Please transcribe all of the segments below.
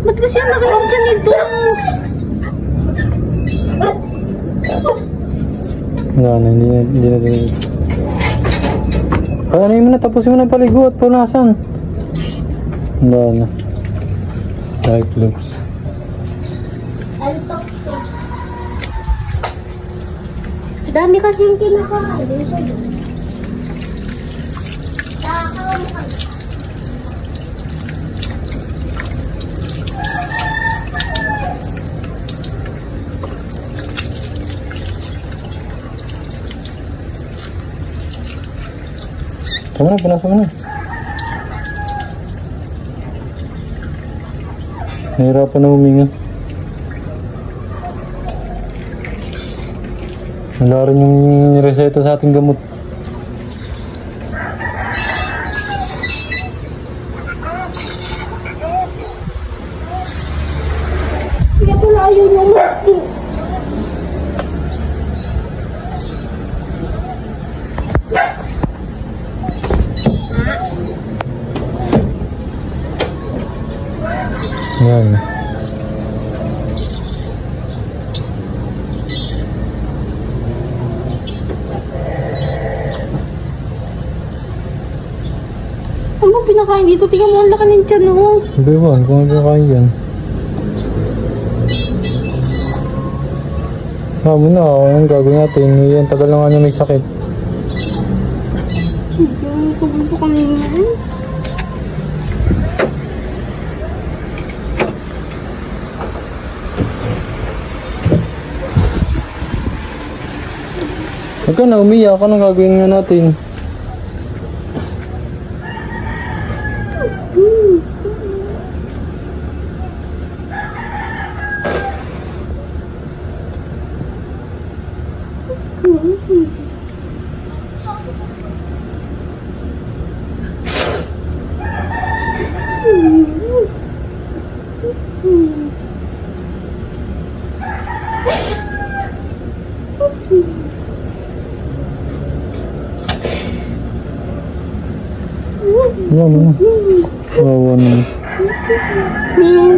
Ba't kasi ang laki ng tiyan nito? Hindi na din. Kaya ano mo na, tapusin mo na paligo at punasan. Wala na. Cyclops. Dami kasi yung kinakain. Tama na, punasan mo na. Nahirapan na huminga. Wala rin yung reseta sa ating gamot. Kaya pala ayaw niya maski. Yan. Ano mo pinakain dito? Tingnan mo ang laki ng tiyan, no? Hindi ba? Kung ano kain yan. Mamo na, ang gagawin natin. Yan, tagal na nga niya may sakit. Hindi, tagal po kanina eh. Huwag ka na, umiyak. Anong gagawin nga natin? Yan mo. Wawa naman.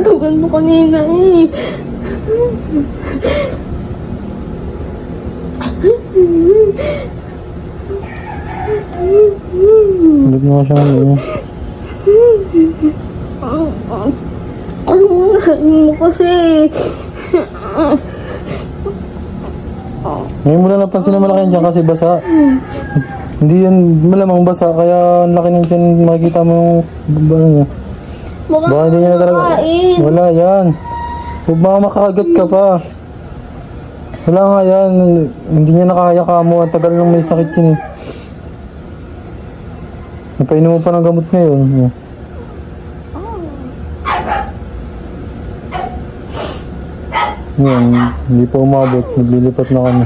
Tagal mo kanina eh. Ulit mo siya ano. Ano mo kasi? Ngayon mo lang napansin na malaki dyan kasi basa. Hindi yan malamang basa kaya ang laki ng dyan makikita mo yung ano niya. Baka hindi niya na talaga. Wala yan. Huwag baka makakagat ka pa. Wala nga yan. Hindi niya nakaya ka mo. Ang tagal nung may sakit yun eh. Napainom mo pa ng gamot ngayon. Yan. Hindi pa umabot. Naglilipat na kami.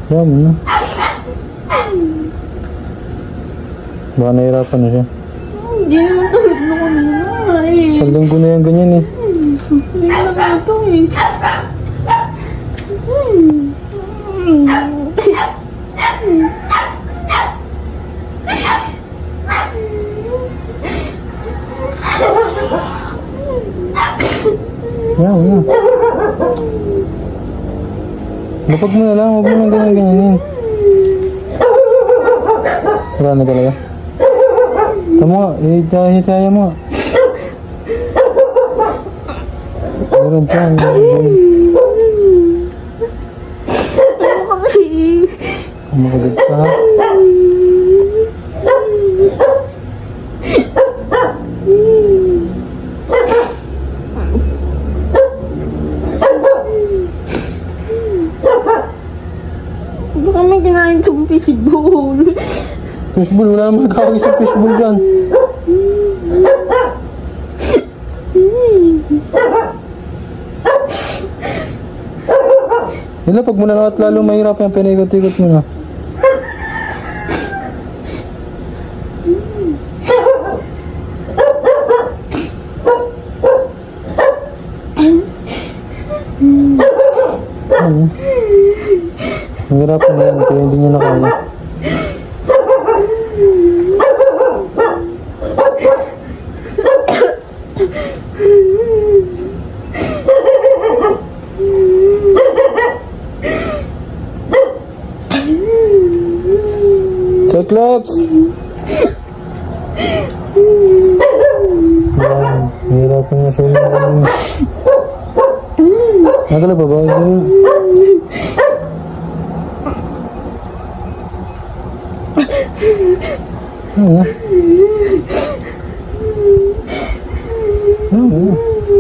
Yan mo. Baka nahirapan na siya. Hindi naman tagal mo kanina eh. Isang linggo na yan ganyan eh. Hindi na lang ito eh. Yan mo. Lapag mo na lang. Huwag mo nang ganyan-ganyanin. Wala na talaga. Tama nga. Hitaya mo nga. Meron pa. Kumakagat pa. Baka may kinain sa fishbowl. Fishbowl? Wala naman nagkawag sa fishbowl dyan. Nilapag mo na lang at lalo mahirap yung pinaikot-ikot mo na. Mahirapan na yan, kaya hindi niya nakaya. Cyclops! Hirapan nga siya yung nagala pa ba?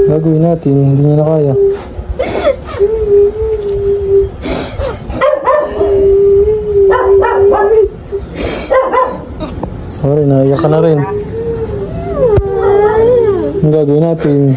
Gagawin natin, hindi niya na kaya. Sorry, naiyak ka na rin. Ang gagawin natin.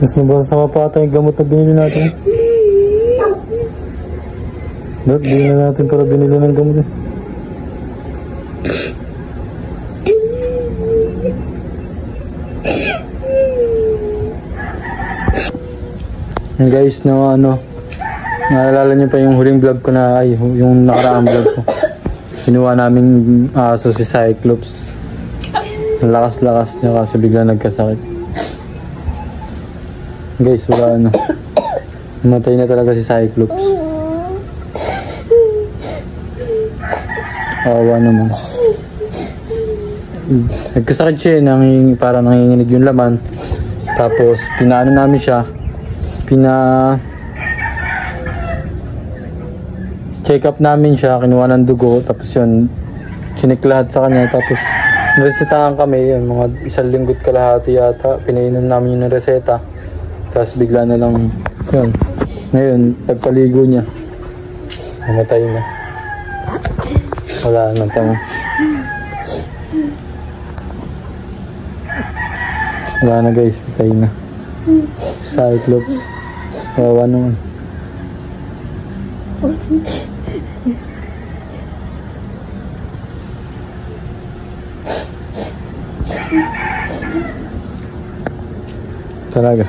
Mas nabasa sa mapatay yung gamot na binili natin. Dahil binili na natin para binili ng gamot eh. And guys, na naalala niyo pa yung huling vlog ko na, ay, yung nakaraang vlog ko. Kinuha namin aso si Cyclops. Lakas-lakas niya kasi bigla nagkasakit. Guys, wala namatay na talaga si Cyclops. Awa naman. Nagkasakit siya eh, parang nanginginig yung laman. Tapos pinaano namin siya, check up namin siya, kinuha ng dugo, tapos yun, chinik lahat sa kanya, tapos naresetahan kami, yun, mga 1 linggo't kalahati yata, pinainom namin yung reseta, tapos bigla na lang, yun, ngayon, pagpaligo niya, namatay na, wala na pang, wala na guys, patay na, Cyclops, wawa naman. Talaga.